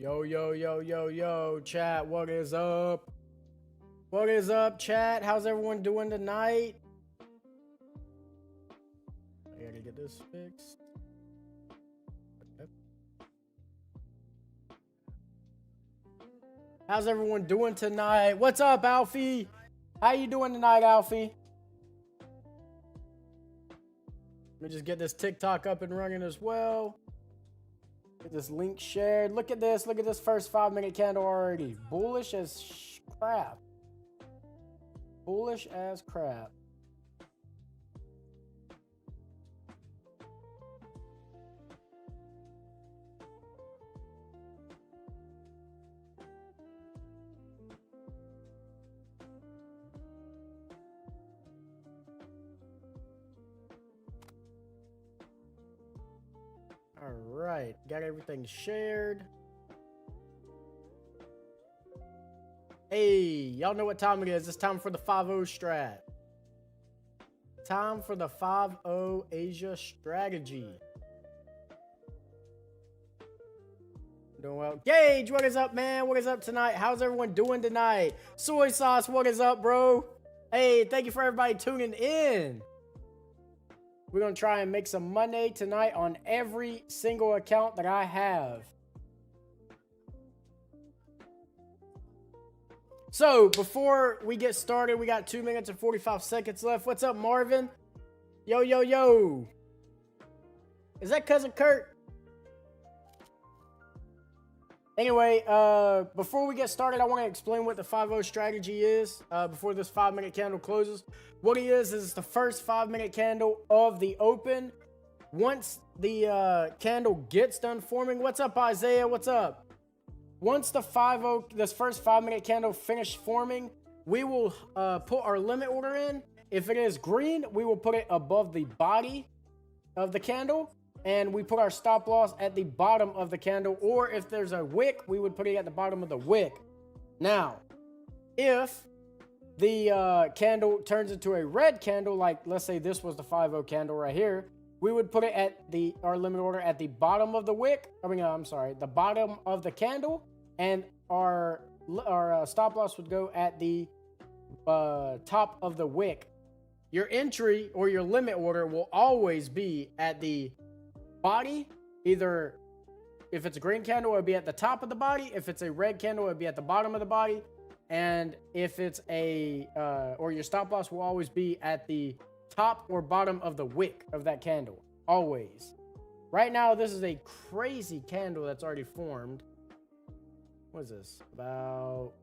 Yo, yo, yo, yo, yo, chat, what is up? What is up, chat? How's everyone doing tonight? I gotta get this fixed. Okay. How's everyone doing tonight? What's up, Alfie? How you doing tonight, Alfie? Let me just get this TikTok up and running as well. Get this link shared. Look at this. Look at this first 5-minute candle already. Bullish as crap. Bullish as crap. All right, got everything shared. Hey, y'all know what time it is. It's time for the 5-0 strat. Time for the 5-0 Asia strategy. Doing well. Gage, what is up, man? What is up tonight? How's everyone doing tonight? Soy sauce, what is up, bro? Hey, thank you for everybody tuning in. We're going to try and make some money tonight on every single account that I have. So, before we get started, we got 2 minutes and 45 seconds left. What's up, Marvin? Yo, yo, yo. Is that Cousin Kurt? Anyway, before we get started, I want to explain what the 5-0 strategy is before this 5-minute candle closes. What it is it's the first 5-minute candle of the open. Once the candle gets done forming, what's up, Isaiah? What's up? Once the 5-0, this first 5-minute candle finished forming, we will put our limit order in. If it is green, we will put it above the body of the candle. And we put our stop loss at the bottom of the candle. Or if there's a wick, we would put it at the bottom of the wick. Now, if the candle turns into a red candle, like let's say this was the 5-0 candle right here, we would put it at our limit order at the bottom of the wick. I'm sorry, the bottom of the candle, and our stop loss would go at the top of the wick. Your entry or your limit order will always be at the body. Either if it's a green candle, it'll be at the top of the body. If it's a red candle, it'll be at the bottom of the body. And if it's or your stop loss will always be at the top or bottom of the wick of that candle. Always. Right now, this is a crazy candle that's already formed. What is this? About...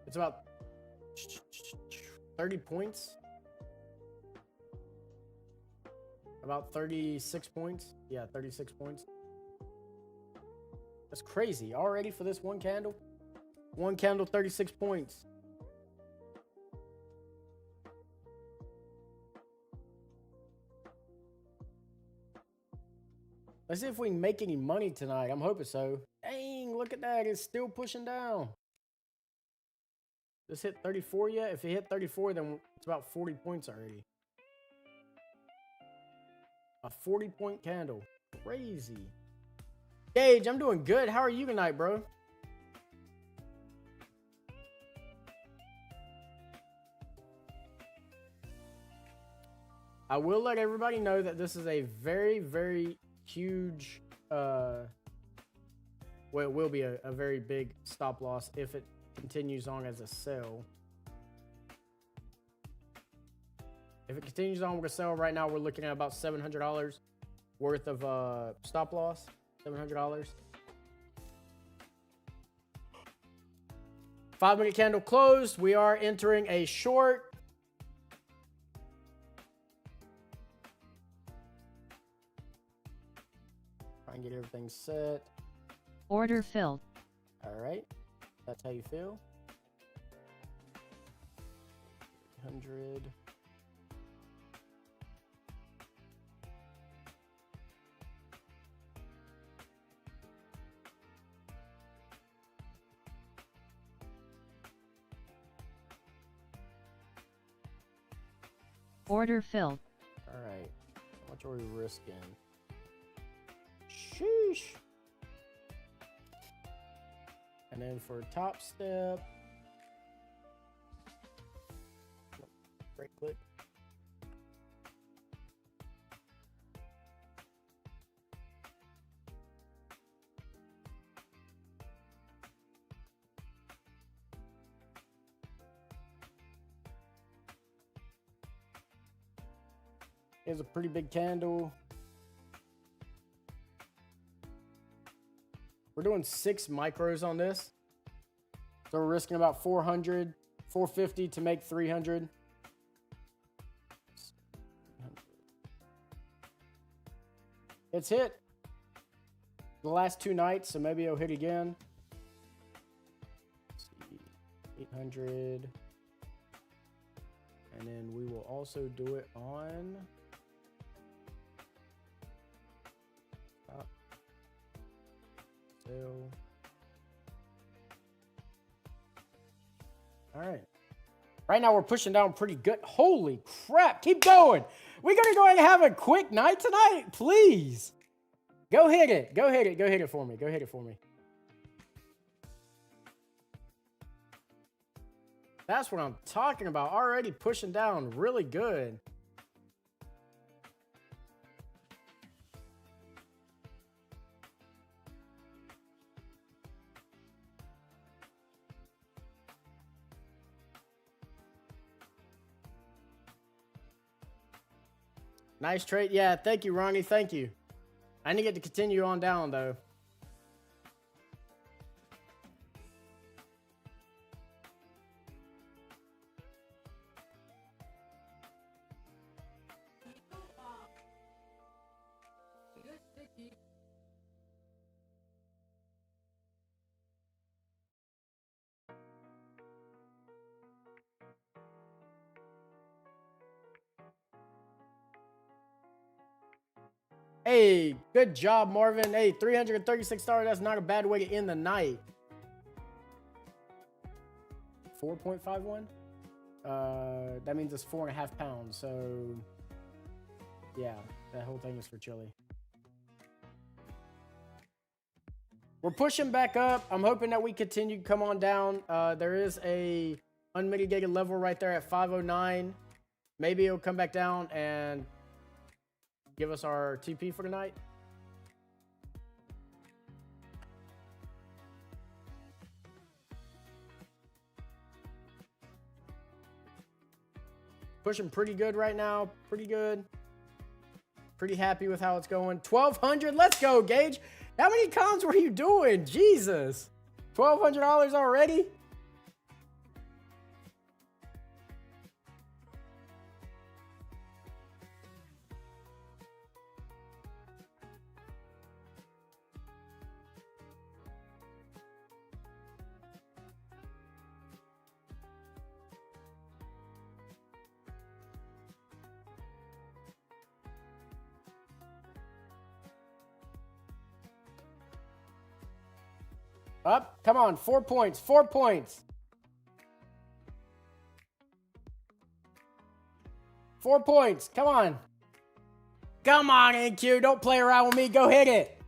It's about 30 points. About 36 points. Yeah, 36 points. That's crazy. Already for this one candle? One candle, 36 points. Let's see if we can make any money tonight. I'm hoping so. Dang, look at that. It's still pushing down. This hit 34 yet? If it hit 34, then it's about 40 points already. A 40-point candle. Crazy. Gage, I'm doing good. How are you tonight, bro? I will let everybody know that this is a very, very huge, well, it will be a very big stop loss if it continues on as a sell. If it continues on with a sell right now, we're looking at about $700 worth of stop loss. $700. 5-minute candle closed. We are entering a short. Try and get everything set. Order filled. All right. That's how you feel. 100. Order filled. All right. How much are we risking? Sheesh. And then for top step, right click. Here's a pretty big candle. We're doing 6 micros on this. So we're risking about 400, 450 to make 300. It's hit the last 2 nights, so maybe it'll hit again. Let's see, 800. And then we will also do it on top. Sell. All right. Right now we're pushing down pretty good. Holy crap. Keep going. We're going to go ahead and have a quick night tonight. Please. Go hit it. Go hit it. Go hit it for me. Go hit it for me. That's what I'm talking about. Already pushing down really good. Nice trade. Yeah, thank you, Ronnie. Thank you. I didn't get to continue on down, though. Hey, good job, Marvin. Hey, $336. That's not a bad way to end the night. 4.51? That means it's 4.5 pounds. So, yeah, that whole thing is for chili. We're pushing back up. I'm hoping that we continue to come on down. There is a unmitigated level right there at 509. Maybe it'll come back down and give us our TP for tonight. Pushing pretty good right now. Pretty good. Pretty happy with how it's going. 1,200. Let's go, Gage. How many cons were you doing? Jesus. $1,200 already? Up. Come on. 4 points. 4 points. 4 points. Come on. Come on, NQ. Don't play around with me. Go hit it.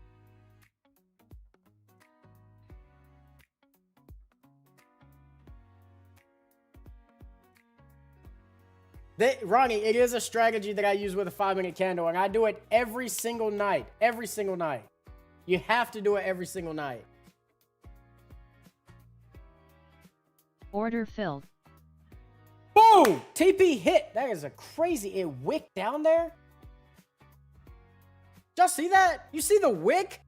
Ronnie, it is a strategy that I use with a 5-minute candle, and I do it every single night. Every single night. You have to do it every single night. Order filled. Boom! TP hit. That is a crazy. It wicked down there. Y'all see that? You see the wick?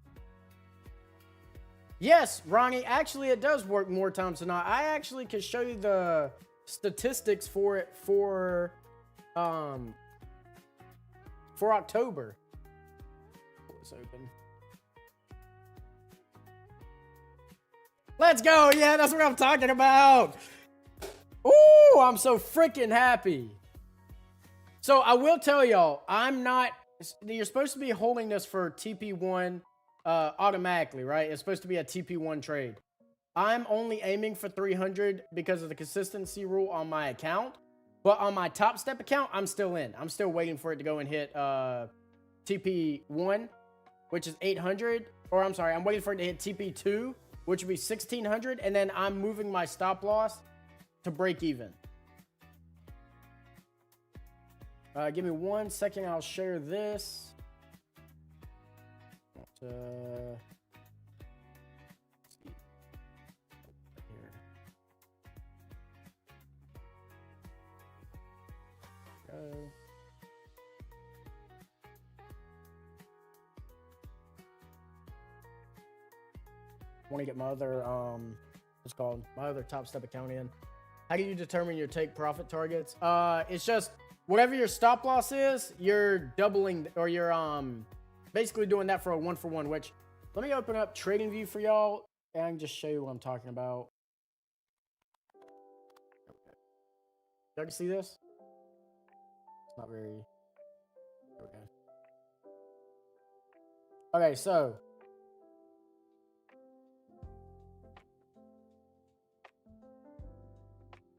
Yes, Ronnie. Actually, it does work more times than not. I actually can show you the statistics for it for October. It's open. Let's go. Yeah, that's what I'm talking about. Ooh, I'm so freaking happy. So I will tell y'all, you're supposed to be holding this for TP1 automatically, right? It's supposed to be a TP1 trade. I'm only aiming for 300 because of the consistency rule on my account. But on my Top Step account, I'm still in. I'm still waiting for it to go and hit TP1, which is 800. Or I'm sorry, I'm waiting for it to hit TP2, which would be 1600. And then I'm moving my stop loss to break even. Give me 1 second. I'll share this. Here. Go. Want to get my other what's called my other Top Step account in. How do you determine your take profit targets? It's just whatever your stop loss is, you're doubling, or you're basically doing that for a 1-for-1. Which, let me open up TradingView for y'all and just show you what I'm talking about. Okay. Y'all can see this? It's not very okay. Okay, so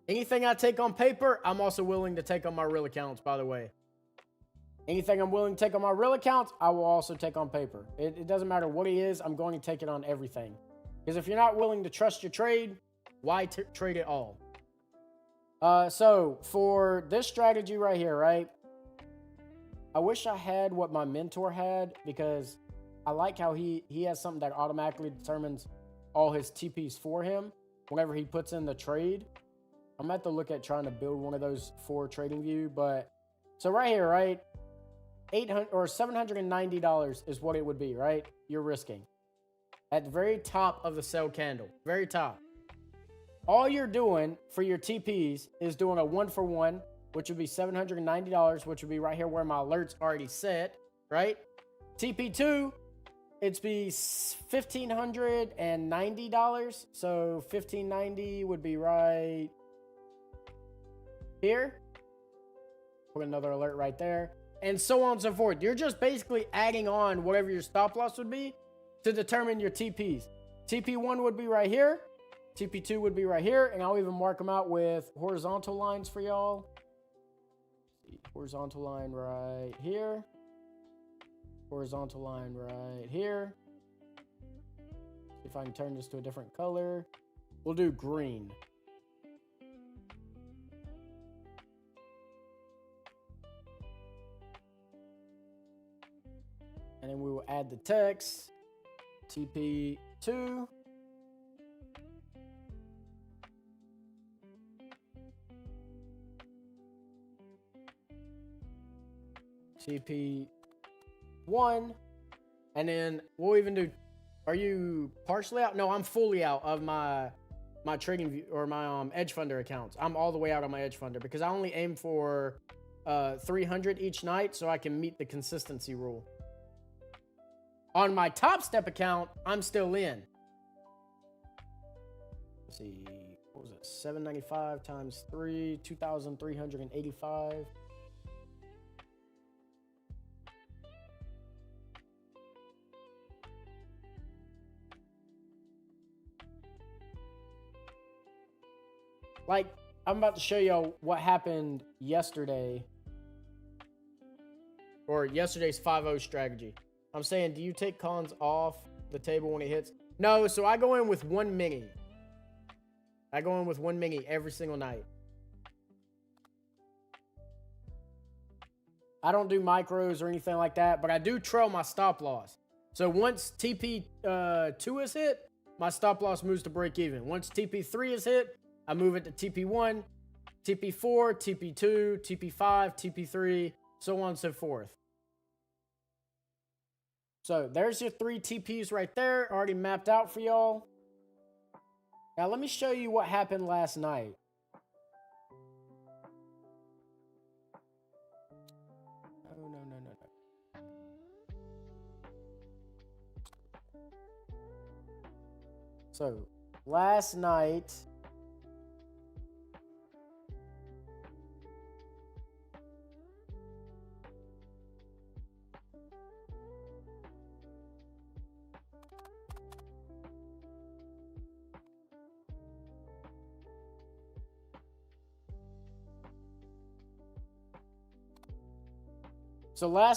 anything I take on paper, I'm also willing to take on my real accounts, by the way. Anything I'm willing to take on my real accounts, I will also take on paper. It doesn't matter what it is, I'm going to take it on everything. Because if you're not willing to trust your trade, why trade it all? So, for this strategy right here, right? I wish I had what my mentor had, because I like how he has something that automatically determines all his TPs for him whenever he puts in the trade. I'm going to have to look at trying to build one of those for TradingView, but so right here, right? $800 or $790 is what it would be, right? You're risking at the very top of the sell candle, very top. All you're doing for your TPs is doing a 1-for-1, which would be $790, which would be right here where my alert's already set, right? TP2, it'd be $1,590. So $1,590 would be right here. Put another alert right there. and so on and so forth. You're just basically adding on whatever your stop loss would be to determine your TPs. TP1 would be right here. TP2 would be right here. And I'll even mark them out with horizontal lines for y'all. Horizontal line right here. Horizontal line right here. See if I can turn this to a different color. We'll do green. And then we will add the text. TP2. TP1. And then we'll even do, are you partially out? No, I'm fully out of my trading view or my Edge Funder accounts. I'm all the way out on my Edge Funder because I only aim for 300 each night so I can meet the consistency rule. On my Top Step account, I'm still in. Let's see, what was it? 795 times 3, 2,385. Like, I'm about to show y'all what happened yesterday. Or yesterday's 5-0 strategy. I'm saying, do you take cons off the table when it hits? No, so I go in with one mini. I go in with one mini every single night. I don't do micros or anything like that, but I do trail my stop loss. So once TP2 is hit, my stop loss moves to break even. Once TP3 is hit, I move it to TP1, TP4, TP2, TP5, TP3, so on and so forth. So there's your 3 TPs right there, already mapped out for y'all. Now let me show you what happened last night. Oh, no. So last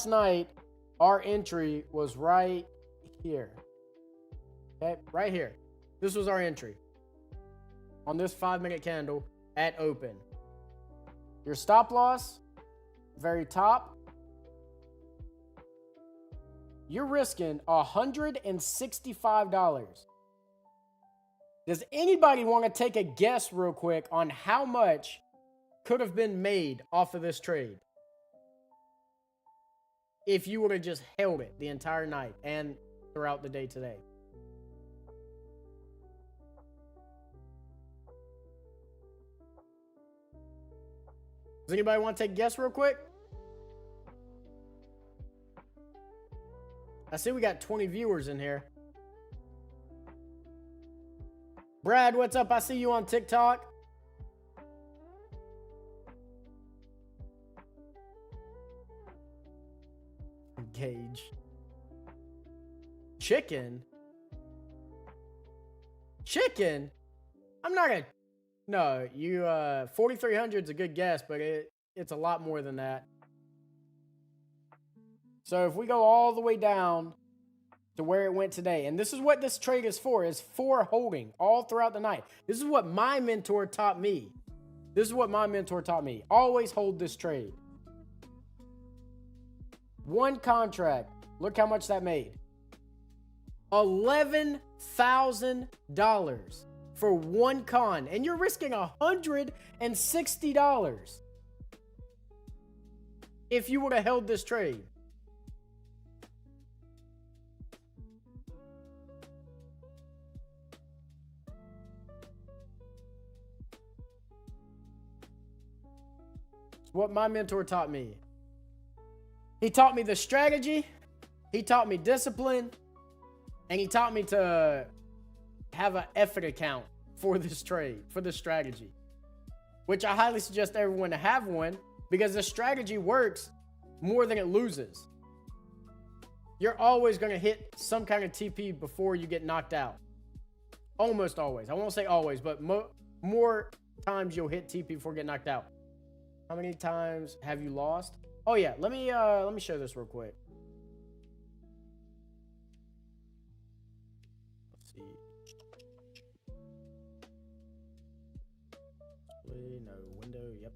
night, our entry was right here. Okay, right here. This was our entry on this 5-minute candle at open. Your stop loss, very top. You're risking $165. Does anybody want to take a guess real quick on how much could have been made off of this trade if you would have just held it the entire night and throughout the day today? Does anybody want to take a guess real quick? I see we got 20 viewers in here. Brad, what's up? I see you on TikTok. Gauge. Chicken? I'm not gonna... No, you, 4,300 is a good guess, but it's a lot more than that. So if we go all the way down to where it went today, and this is what this trade is for holding all throughout the night. This is what my mentor taught me. Always hold this trade. One contract. Look how much that made. $11,000 for one con, and you're risking $160 if you would have held this trade. It's what my mentor taught me. He taught me the strategy, he taught me discipline, and he taught me to have an effort account for this trade, for this strategy, which I highly suggest everyone to have one, because the strategy works more than it loses. You're always going to hit some kind of TP before you get knocked out. Almost always. I won't say always, but more times you'll hit TP before getting knocked out. How many times have you lost? Oh yeah, let me show this real quick. Let's see. Display, no window, yep.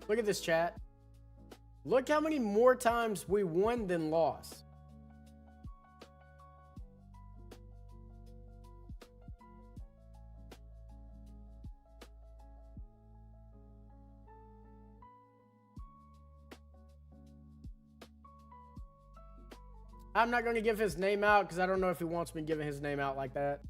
Look at this, chat. Look how many more times we won than lost. I'm not going to give his name out because I don't know if he wants me giving his name out like that.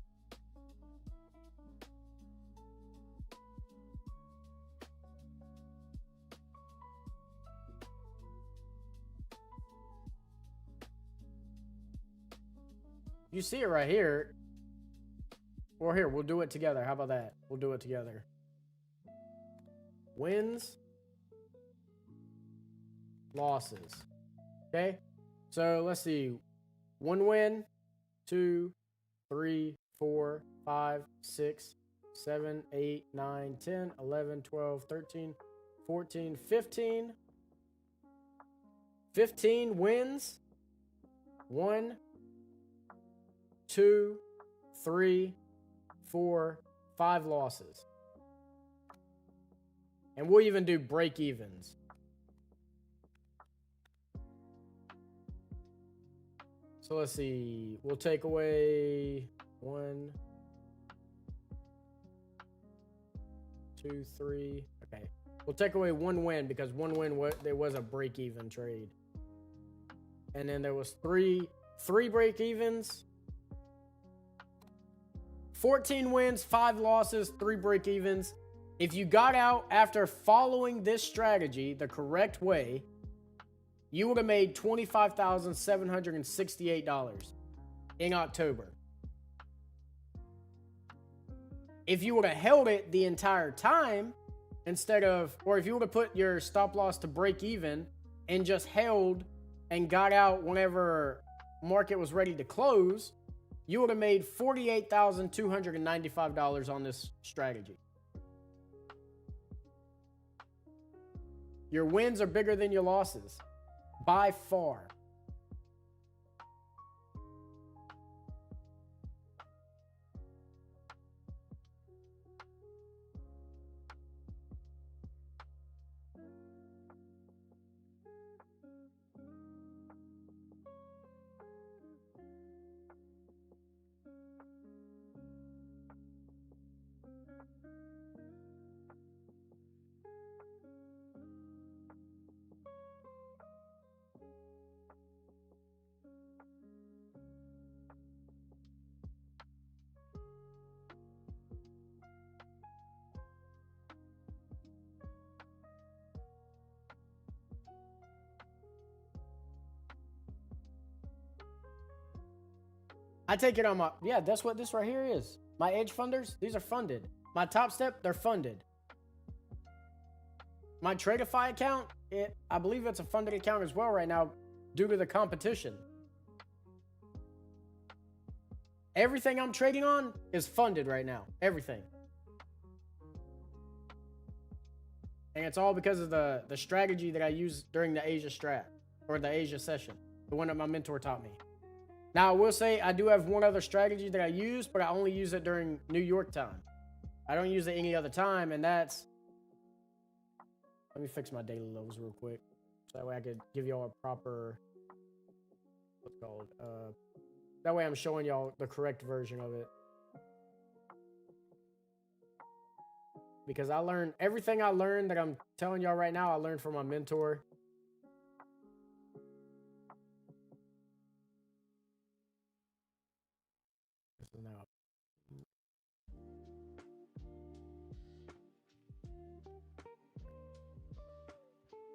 You see it right here. Or here, we'll do it together. How about that? We'll do it together. Wins. Losses. Okay? So let's see. 1 win, 2, 3, 4, 5, 6, 7, 8, 9, 10, 11, 12, 13, 14, 15. 15 wins. 1, 2, 3, 4, 5 losses. And we'll even do break evens. So let's see. We'll take away 1, 2, 3. Okay. We'll take away 1 win because 1 win there was a break even trade. And then there was three break evens. 14 wins, 5 losses, 3 break evens. If you got out after following this strategy the correct way, you would have made $25,768 in October. If you would have held it the entire time instead of, or if you would have put your stop loss to break even and just held and got out whenever market was ready to close, you would have made $48,295 on this strategy. Your wins are bigger than your losses. By far. I take it on my, yeah, that's what this right here is. My edge funders, these are funded. My Top Step, they're funded. My Tradeify account, I believe it's a funded account as well right now due to the competition. Everything I'm trading on is funded right now. Everything. And it's all because of the strategy that I used during the Asia strat, or the Asia session, the one that my mentor taught me. Now, I will say I do have one other strategy that I use, but I only use it during New York time. I don't use it any other time, and that's... Let me fix my daily levels real quick, so that way I could give y'all a proper... What's it called? That way I'm showing y'all the correct version of it. Because I learned... Everything I learned that I'm telling y'all right now, I learned from my mentor.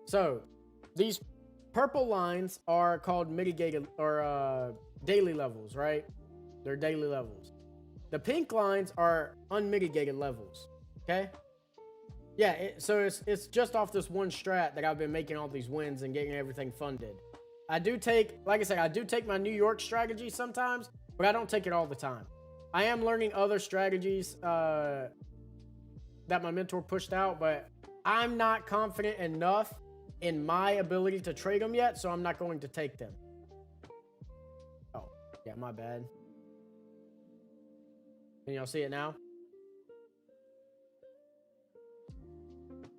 So, these purple lines are called mitigated or daily levels, right? They're daily levels. The pink lines are unmitigated levels. Okay. Yeah. So it's just off this one strat that I've been making all these wins and getting everything funded. I do take, like I said, I do take my New York strategy sometimes, but I don't take it all the time. I am learning other strategies that my mentor pushed out, but I'm not confident enough in my ability to trade them yet, so I'm not going to take them. Oh, yeah, my bad. Can y'all see it now?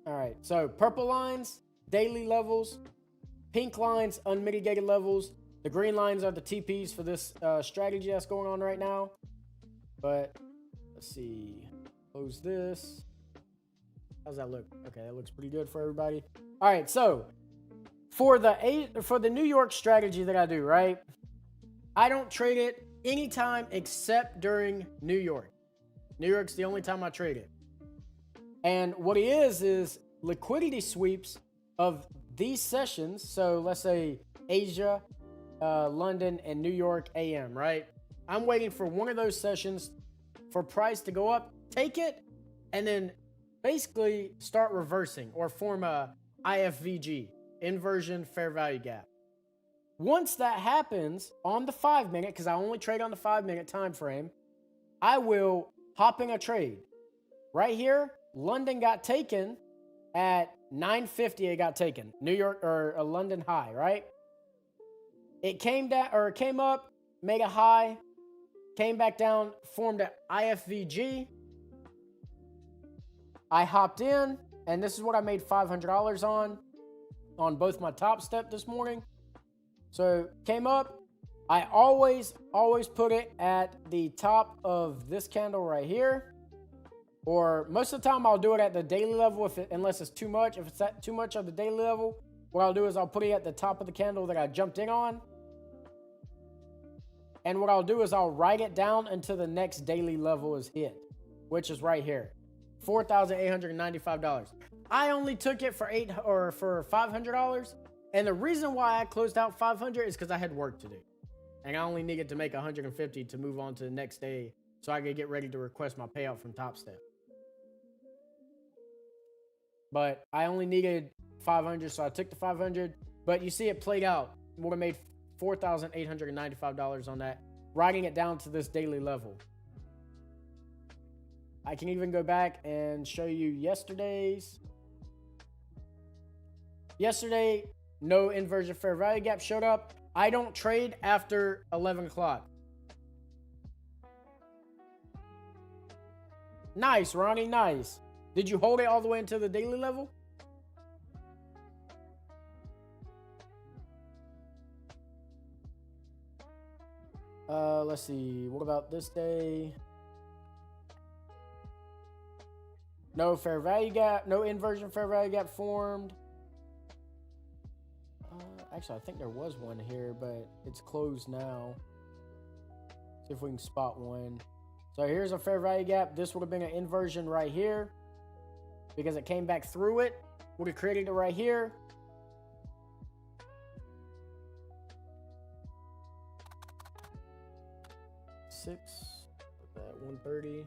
All right, so purple lines, daily levels. Pink lines, unmitigated levels. The green lines are the TPs for this strategy that's going on right now. But let's see. Close this. How's that look? Okay, that looks pretty good for everybody. All right, so for the New York strategy that I do, right? I don't trade it anytime except during New York. New York's the only time I trade it. And what it is liquidity sweeps of these sessions. So let's say Asia, London, and New York AM, right? I'm waiting for one of those sessions for price to go up, take it, and then basically start reversing or form a IFVG, inversion fair value gap. Once that happens on the 5 minute, because I only trade on the 5 minute time frame, I will hop in a trade. Right here, London got taken at 950. It got taken. New York or a London high, right? It came down or it came up, made a high, came back down, formed an IFVG. I hopped in, and this is what I made $500 on both my Top Step this morning. So came up. I always put it at the top of this candle right here. Or most of the time I'll do it at the daily level unless it's too much. If it's at too much of the daily level, what I'll do is I'll put it at the top of the candle that I jumped in on. And what I'll do is I'll write it down until the next daily level is hit, which is right here. $4,895. I only took it for $500. And the reason why I closed out 500 is because I had work to do. And I only needed to make 150 to move on to the next day so I could get ready to request my payout from Top Step. But I only needed 500, so I took the 500. But you see it played out. Would have made $4,895 on that, writing it down to this daily level. I can even go back and show you yesterday's. Yesterday, no inversion fair value gap showed up. I don't trade after 11 o'clock. Nice, Ronnie, nice. Did you hold it all the way into the daily level? Let's see. What about this day? No fair value gap, no inversion fair value gap formed. Actually, I think there was one here, but it's closed now. See if we can spot one. So here's a fair value gap. This would have been an inversion right here because it came back through it. Would have created it right here. Six, put that 130.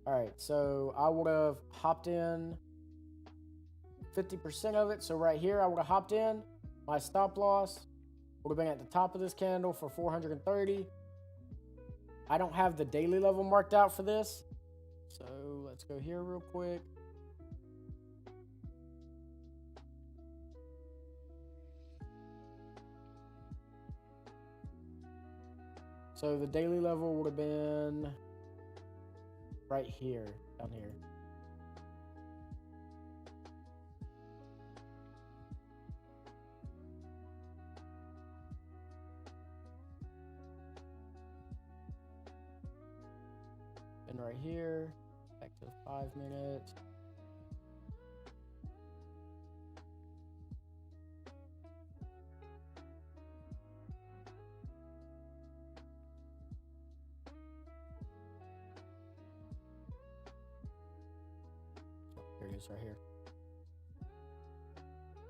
All right, so I would have hopped in 50% of it. So right here, I would have hopped in. My stop loss would have been at the top of this candle for 430. I don't have the daily level marked out for this. So let's go here real quick. So the daily level would have been right here, down here. And right here, back to 5 minutes. Here it is right here.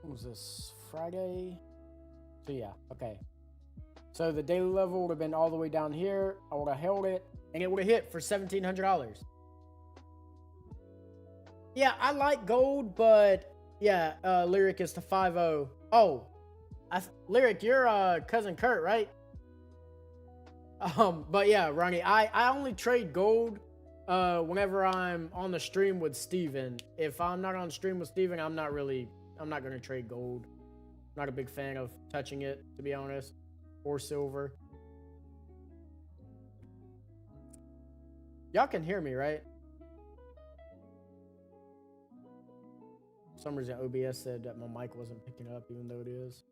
what was this? Friday? So yeah, okay. So the daily level would have been all the way down here. I would have held it, and it would have hit for $1,700. Yeah, I like gold, but yeah, Lyric is the 5-0. Oh, Lyric, you're cousin Kurt, right? But yeah, Ronnie, I only trade gold whenever I'm on the stream with Steven. If I'm not on stream with Steven, I'm not gonna trade gold. Not a big fan of touching it, to be honest, or silver. Y'all can hear me, right? For some reason, OBS said that my mic wasn't picking up, even though it is.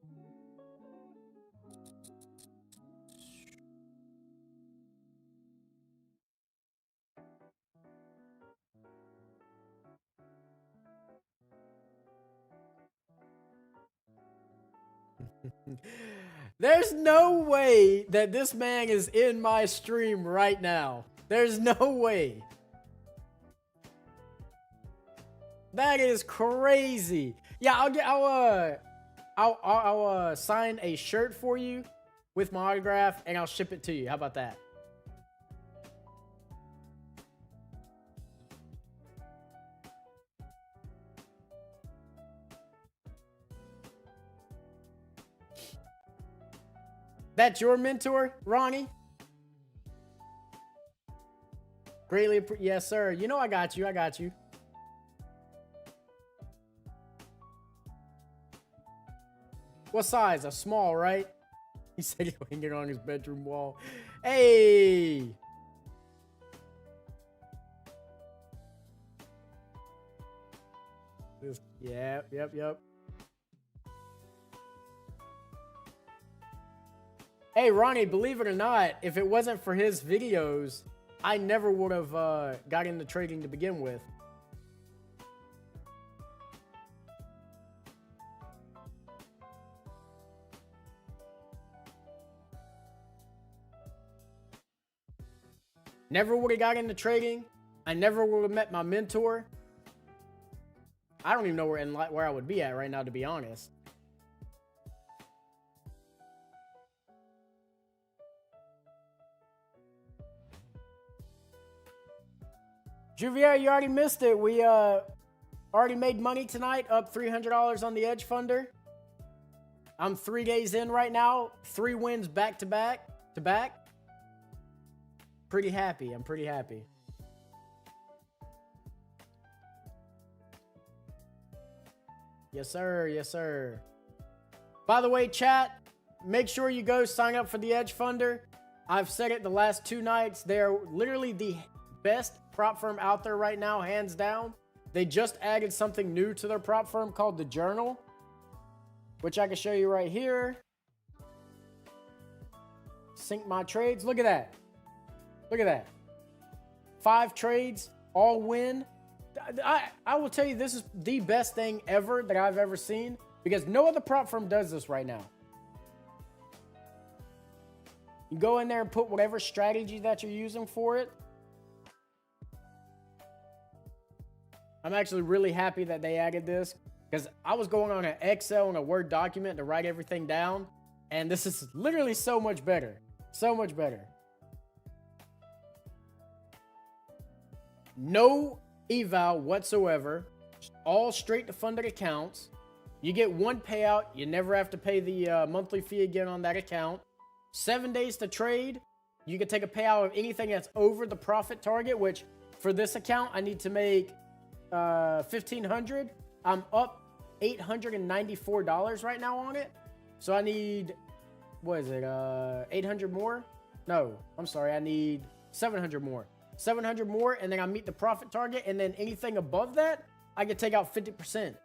There's no way that this man is in my stream right now. There's no way. That is crazy. Yeah, I'll sign a shirt for you with my autograph, and I'll ship it to you. How about that? That's your mentor, Ronnie? Greatly, yes, sir. You know I got you. I got you. What size? A small, right? He said he'll hang it on his bedroom wall. Hey! Yep. Hey, Ronnie, believe it or not, if it wasn't for his videos, I never would have got into trading to begin with. Never would have got into trading. I never would have met my mentor. I don't even know where I would be at right now, to be honest. Juvier, you already missed it. We already made money tonight, up $300 on the Edge Funder. I'm 3 days in right now, 3 wins back to back. Pretty happy. I'm pretty happy. Yes, sir. Yes, sir. By the way, chat, make sure you go sign up for the Edge Funder. I've said it the last 2 nights. They're literally the best prop firm out there right now, hands down. They just added something new to their prop firm called the Journal, which I can show you right here. Sync my trades. Look at that. Look at that. 5 trades, all win. I will tell you, this is the best thing ever that I've ever seen, because no other prop firm does this right now. You go in there and put whatever strategy that you're using for it. I'm actually really happy that they added this, because I was going on an Excel and a Word document to write everything down, and this is literally so much better. So much better. No eval whatsoever. All straight to funded accounts. You get 1 payout. You never have to pay the monthly fee again on that account. 7 days to trade. You can take a payout of anything that's over the profit target, which for this account, I need to make $1,500. I'm up $894 right now on it. So I need, what is it, 800 more? No, I'm sorry, I need 700 more. 700 more, and then I meet the profit target, and then anything above that, I can take out 50%.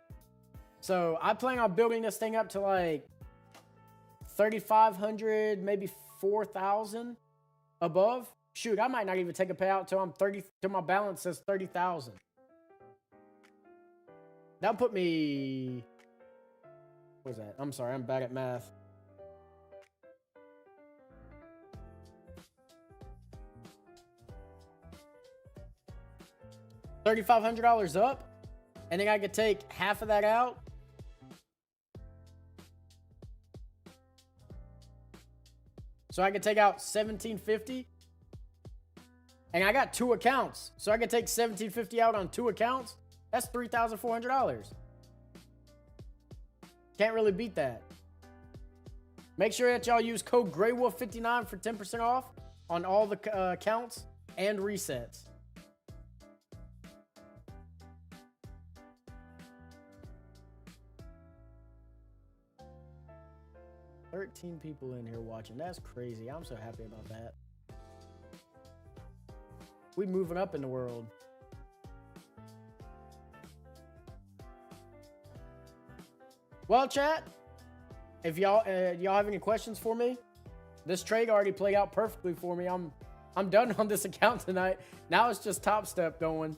So I plan on building this thing up to like 3,500, maybe 4,000 above. Shoot, I might not even take a payout till I'm 30, till my balance says 30,000. That'll put me, what was that? I'm sorry, I'm bad at math. $3,500 up, and then I could take half of that out So I can take out 1750. And I got 2 accounts. So I can take 1750 out on 2 accounts. That's $3,400. Can't really beat that. Make sure that y'all use code GrayWolf59 for 10% off on all the accounts and resets. $13 people in here watching. That's crazy. I'm so happy about that. We moving up in the world. Well, chat, if y'all have any questions for me, this trade already played out perfectly for me. I'm done on this account tonight. Now it's just Top Step going.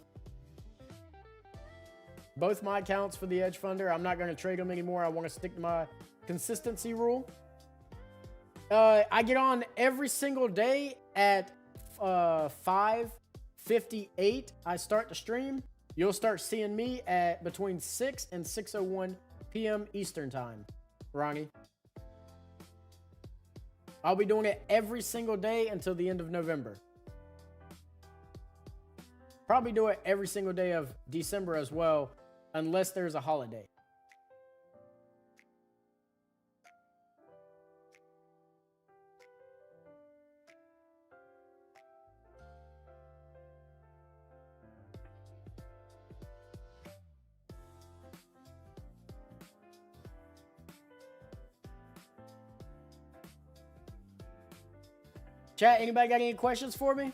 Both my accounts for the Edge Funder, I'm not going to trade them anymore. I want to stick to my consistency rule. I get on every single day at 5:58. I start the stream. You'll start seeing me at between 6 and 6:01 p.m. Eastern time, Ronnie. I'll be doing it every single day until the end of November. Probably do it every single day of December as well, unless there's a holiday. Chat, anybody got any questions for me?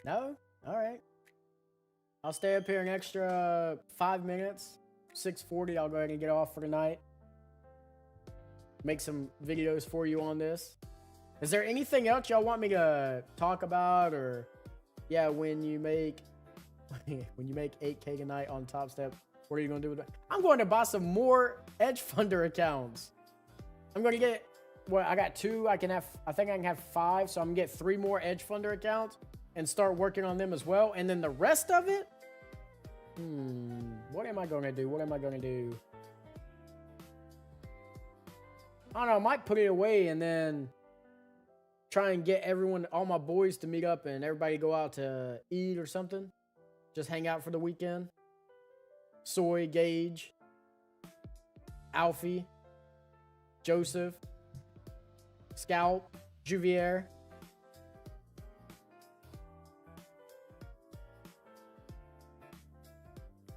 No? All right. I'll stay up here an extra 5 minutes. 6:40, I'll go ahead and get off for tonight. Make some videos for you on this. Is there anything else y'all want me to talk about? Or, yeah, when you make 8K tonight on Top Step, what are you going to do with it? I'm going to buy some more Edge Funder accounts. I'm going to get, well, I got 2. I think I can have 5. So I'm going to get 3 more Edge Funder accounts and start working on them as well. And then the rest of it, what am I going to do? What am I going to do? I don't know. I might put it away and then try and get all my boys to meet up and everybody go out to eat or something. Just hang out for the weekend. Soy, Gage, Alfie, Joseph, Scalp, Juvier.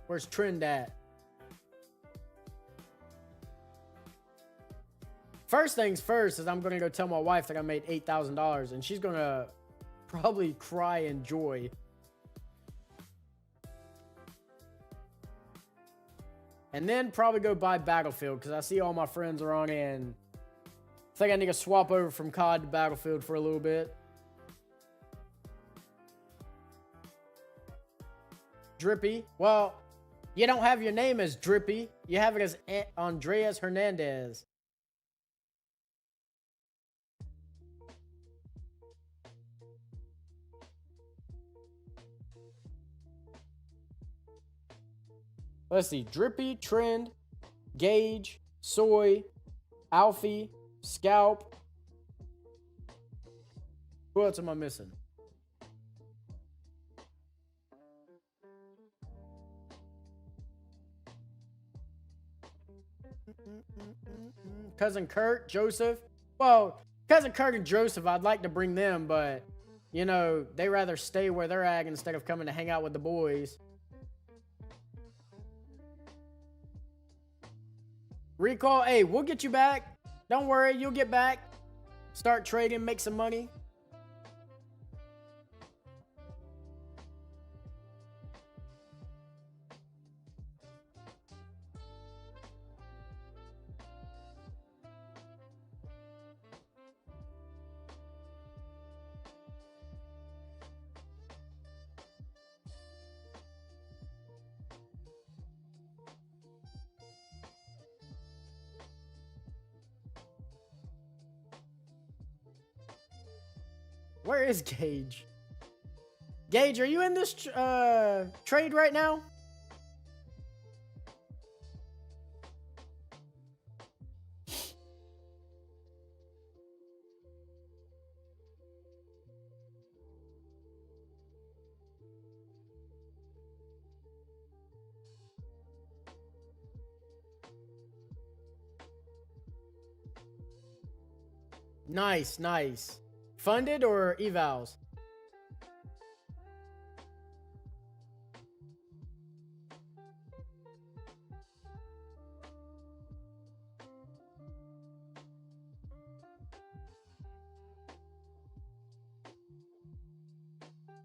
Where's Trend at? First things first is I'm going to go tell my wife that I made $8,000 and she's going to probably cry in joy. And then probably go buy Battlefield because I see all my friends are on it and I think I need to swap over from COD to Battlefield for a little bit. Drippy. Well, you don't have your name as Drippy. You have it as Andreas Hernandez. Let's see. Drippy, Trend, Gage, Soy, Alfie, Scalp. Who else am I missing? Cousin Kurt, Joseph. Well, Cousin Kurt and Joseph, I'd like to bring them, but, you know, they rather stay where they're at instead of coming to hang out with the boys. Recall, hey, we'll get you back. Don't worry, you'll get back. Start trading, make some money. Where is Gage? Gage, are you in this trade right now? Nice, nice. Funded or evals?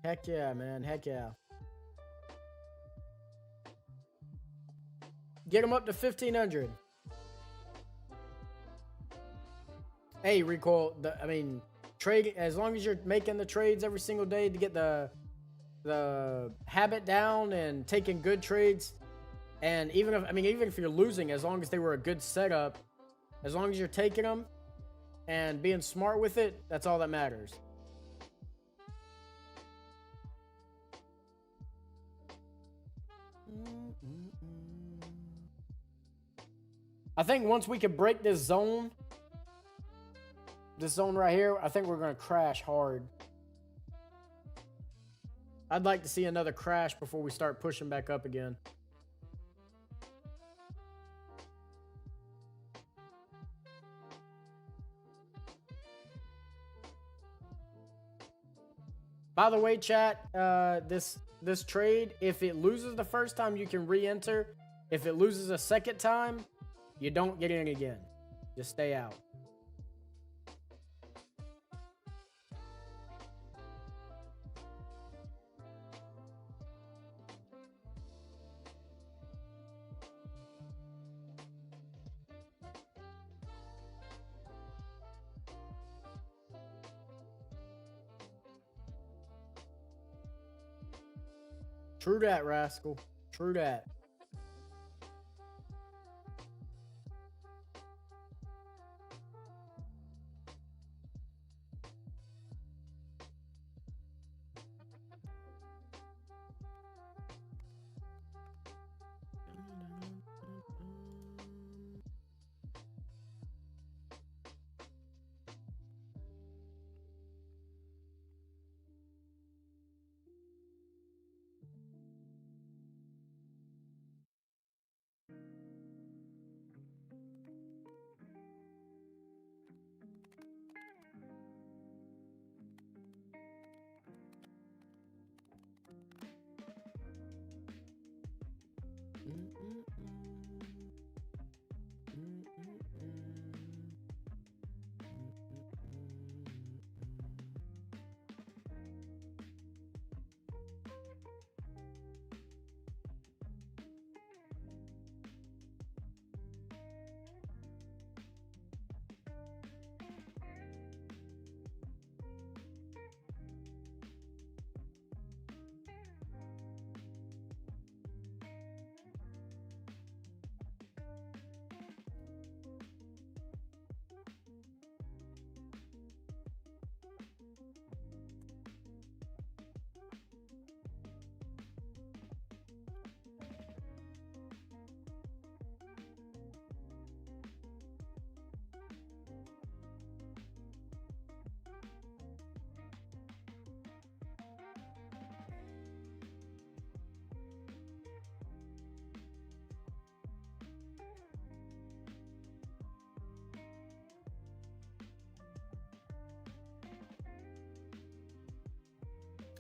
Heck yeah, man. Heck yeah. Get them up to 1,500. Hey, Recoil. I mean, trade as long as you're making the trades every single day to get the habit down and taking good trades. And even if you're losing, as long as they were a good setup, as long as you're taking them and being smart with it, that's all that matters. I think once we can break this zone right here, I think we're going to crash hard. I'd like to see another crash before we start pushing back up again. By the way, chat, this trade, if it loses the first time, you can re-enter. If it loses a second time, you don't get in again. Just stay out. True that, Rascal. True that.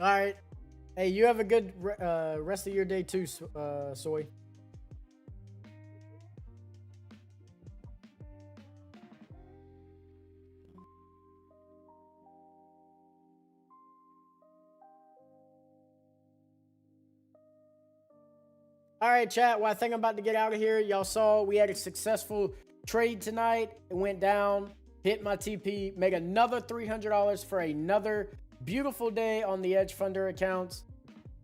All right. Hey, you have a good rest of your day too, Soy. All right, chat. Well, I think I'm about to get out of here. Y'all saw we had a successful trade tonight. It went down, hit my TP, make another $300 for another beautiful day on the Edge Funder accounts.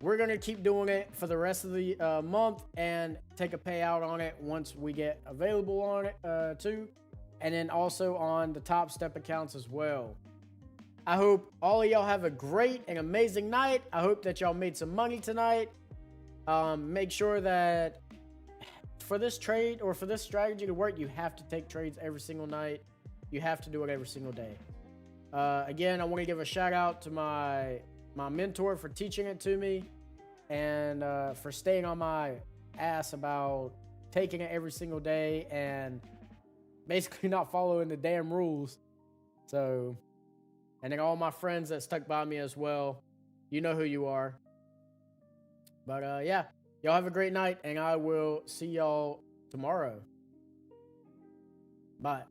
We're going to keep doing it for the rest of the month and take a payout on it once we get available on it too. And then also on the Top Step accounts as well. I hope all of y'all have a great and amazing night. I hope that y'all made some money tonight. Make sure that for this trade or for this strategy to work, you have to take trades every single night. You have to do it every single day. Again, I want to give a shout out to my mentor for teaching it to me, and for staying on my ass about taking it every single day and basically not following the damn rules. So, and then all my friends that stuck by me as well. You know who you are. But yeah, y'all have a great night, and I will see y'all tomorrow. Bye.